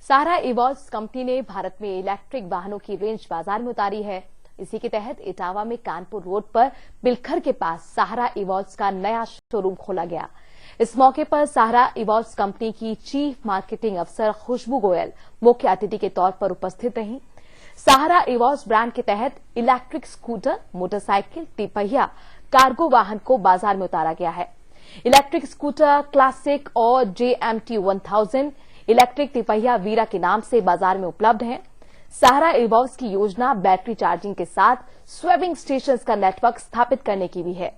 सहारा evolves company ने भारत में electric वाहनों की रेंज बाजार में उतारी है। इसी के तहत इटावा में कानपुर रोड पर बिलखर के पास सहारा इवॉल्व्स का नया शोरूम खोला गया। इस मौके पर सहारा इवॉल्व्स कंपनी की चीफ मार्केटिंग अफसर खुशबू गोयल मुख्य अतिथि के तौर पर उपस्थित रहीं। सहारा इवॉल्व्स ब्रांड के तहत इलेक्ट्रिक स्कूटर, मोटरसाइकिल, तिपहिया, कार्गो वाहन को बाजार में उतारा गया है। इलेक्ट्रिक स्कूटर क्लासिक और JMT 1000 इलेक्ट्रिक तिपहिया वीरा के नाम से बाजार में उपलब्ध है। सहारा इवॉल्व्स की योजना बैटरी चार्जिंग के साथ स्वेविंग स्टेशन का नेटवर्क स्थापित करने की भी है।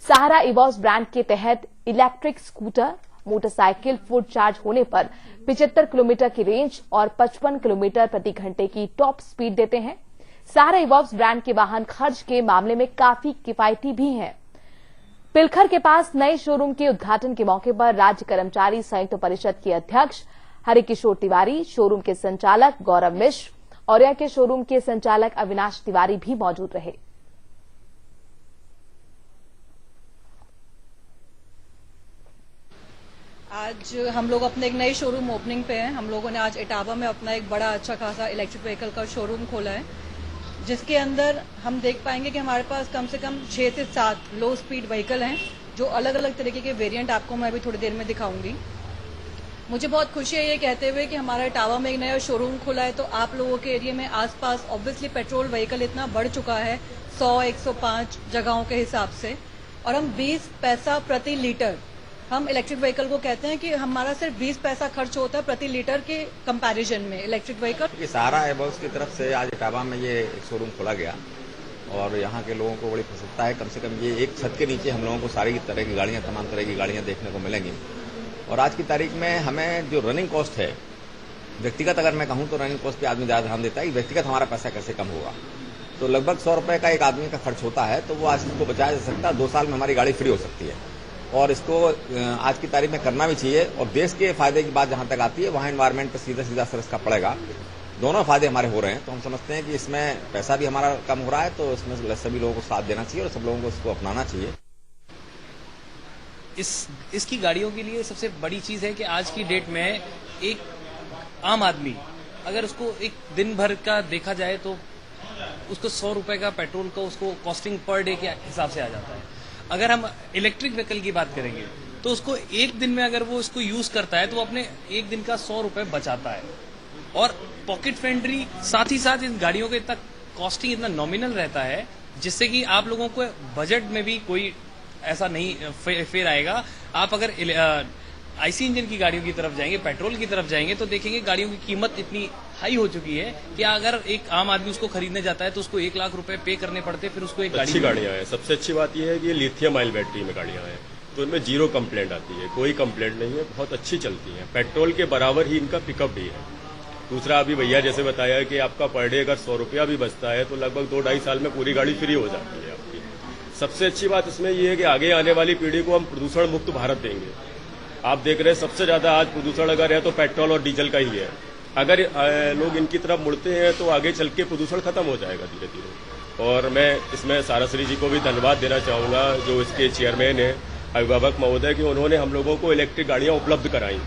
सहारा इवॉल्व्स ब्रांड के तहत electric scooter, motorcycle full charge होने पर 75 किलोमीटर की रेंज और 55 किलोमीटर प्रति घंटे की टॉप स्पीड देते हैं। सहारा इवॉल्व्स ब्रांड के वाहन खर्च के मामले में काफी किफायती भी हैं। बिलखर के पास नए शोरूम के उद्घाटन के मौके पर राज्य कर्मचारी संयुक्त परिषद के अध्यक्ष हरिकिशोर तिवारी, शोरूम के संचालक गौरव मिश्र और यह के शोरूम के संचालक अविनाश तिवारी भी मौजूद रहे। आज हम लोग अपने एक नए शोरूम ओपनिंग पे हैं। हम लोगों ने आज इटावा में अपना एक बड़ा अच्छा खासा इलेक्ट्रिक व्हीकल का शोरूम खोला है, जिसके अंदर हम देख पाएंगे कि हमारे पास कम से कम 6 से 7 लो स्पीड व्हीकल हैं, जो अलग अलग तरीके के वेरिएंट आपको मैं अभी थोड़ी देर में दिखाऊंगी। मुझे बहुत खुशी है ये कहते हुए कि हमारा इटावा में एक नया शोरूम खुला है, तो आप लोगों के एरिया में आसपास ऑब्वियसली पेट्रोल व्हीकल इतना बढ़ चुका है 100-105 जगहों के हिसाब से, और हम 20 पैसा प्रति लीटर हम इलेक्ट्रिक व्हीकल को कहते हैं कि हमारा सिर्फ 20 पैसा खर्च होता है प्रति लीटर के कंपैरिजन में इलेक्ट्रिक व्हीकल। सहारा इवॉल्व्स की तरफ से आज इटावा में ये एक शोरूम खोला गया और यहाँ के लोगों को बड़ी प्रसन्नता है। कम से कम ये एक छत के नीचे हम लोगों को सारी तरह की गाड़ियाँ, तमाम तरह की गाड़ियाँ देखने को मिलेंगी। और आज की तारीख में हमें जो रनिंग कॉस्ट है, व्यक्तिगत अगर मैं कहूँ तो रनिंग कॉस्ट पे आदमी ज़्यादा ध्यान देता है कि व्यक्तिगत हमारा पैसा कैसे कम होगा। तो लगभग 100 रुपये का एक आदमी का खर्च होता है, तो वो आज इसको बचाया जा सकता है। 2 साल में हमारी गाड़ी फ्री हो सकती है और इसको आज की तारीख में करना भी चाहिए। और देश के फायदे की बात जहां तक आती है, वहां एनवायरमेंट पर सीधा सीधा असर इसका पड़ेगा। दोनों फायदे हमारे हो रहे हैं, तो हम समझते हैं कि इसमें पैसा भी हमारा कम हो रहा है, तो इसमें सभी लोगों को साथ देना चाहिए और सब लोगों को इसको अपनाना चाहिए। इसकी गाड़ियों के लिए सबसे बड़ी चीज है कि आज की डेट में एक आम आदमी अगर उसको एक दिन भर का देखा जाए तो उसको 100 रुपए का पेट्रोल का उसको कॉस्टिंग पर डे के हिसाब से आ जाता है। अगर हम इलेक्ट्रिक व्हीकल की बात करेंगे तो उसको एक दिन में अगर वो इसको यूज करता है तो वो अपने एक दिन का 100 रुपए बचाता है और पॉकेट फ्रेंडली, साथ ही साथ इन गाड़ियों का इतना कॉस्टिंग इतना नॉमिनल रहता है, जिससे कि आप लोगों को बजट में भी कोई ऐसा नहीं फेर आएगा। आप अगर आईसी इंजन की गाड़ियों की तरफ जाएंगे, पेट्रोल की तरफ जाएंगे, तो देखेंगे गाड़ियों की कीमत इतनी हाई हो चुकी है कि अगर एक आम आदमी उसको खरीदने जाता है तो उसको 1 लाख रुपए पे करने पड़ते, फिर उसको एक अच्छी गाड़ियां हैं। सबसे अच्छी बात यह है कि लिथियम आयल बैटरी में गाड़ियां हैं, तो इनमें 0 कंप्लेंट आती है, कोई कंप्लेंट नहीं है, बहुत अच्छी चलती है। पेट्रोल के बराबर ही इनका पिकअप भी है। दूसरा, अभी भैया जैसे बताया कि आपका पर डे अगर 100 रुपया भी बचता है तो लगभग 2-2.5 साल में पूरी गाड़ी फ्री हो जाती है आपकी। सबसे अच्छी बात इसमें यह है कि आगे आने वाली पीढ़ी को हम प्रदूषण मुक्त भारत देंगे। आप देख रहे हैं सबसे ज्यादा आज प्रदूषण अगर है तो पेट्रोल और डीजल का ही है। अगर लोग इनकी तरफ मुड़ते हैं तो आगे चल के प्रदूषण खत्म हो जाएगा धीरे धीरे। और मैं इसमें साराश्री जी को भी धन्यवाद देना चाहूंगा, जो इसके चेयरमैन है, अभिभावक महोदय, कि उन्होंने हम लोगों को इलेक्ट्रिक गाड़ियां उपलब्ध कराई।